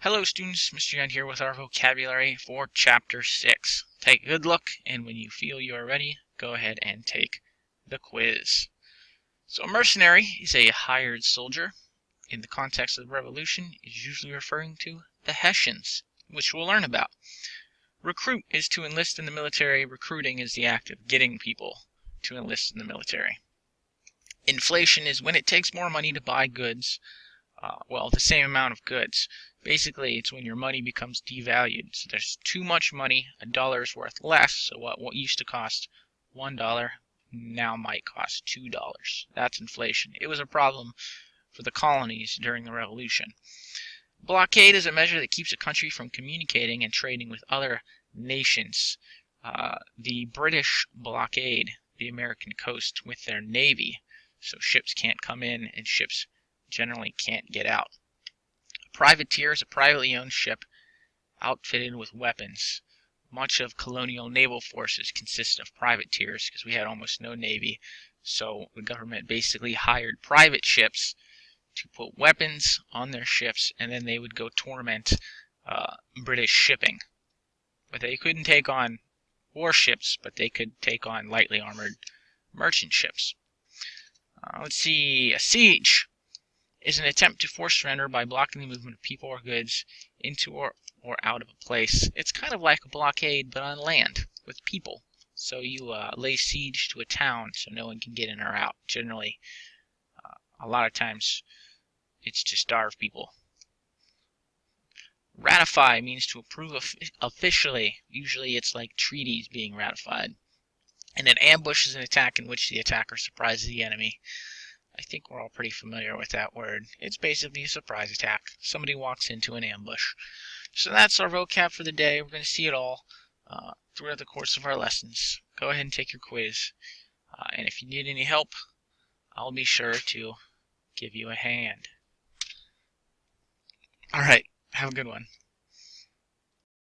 Hello students, Mr. Young here with our vocabulary for Chapter 6. Take a good look, and when you feel you are ready, go ahead and take the quiz. So a mercenary is a hired soldier. In the context of the Revolution, is usually referring to the Hessians, which we'll learn about. Recruit is to enlist in the military. Recruiting is the act of getting people to enlist in the military. Inflation is when it takes more money to buy goods, the same amount of goods. Basically, it's when your money becomes devalued. So there's too much money, a dollar is worth less, so what used to cost $1 now might cost $2. That's inflation. It was a problem for the colonies during the Revolution. Blockade is a measure that keeps a country from communicating and trading with other nations. The British blockade the American coast with their navy, so ships can't come in and ships generally can't get out. A privateer is a privately owned ship outfitted with weapons. Much of colonial naval forces consist of privateers because we had almost no navy, so the government basically hired private ships to put weapons on their ships, and then they would go torment British shipping. But they couldn't take on warships, but they could take on lightly armored merchant ships. Let's see, a siege is an attempt to force surrender by blocking the movement of people or goods into or out of a place. It's kind of like a blockade, but on land with people. So you lay siege to a town so no one can get in or out. Generally, a lot of times, it's to starve people. Ratify means to approve officially. Usually it's like treaties being ratified. And an ambush is an attack in which the attacker surprises the enemy. I think we're all pretty familiar with that word. It's basically a surprise attack. Somebody walks into an ambush. So that's our vocab for the day. We're going to see it all throughout the course of our lessons. Go ahead and take your quiz. And if you need any help, I'll be sure to give you a hand. Alright, have a good one.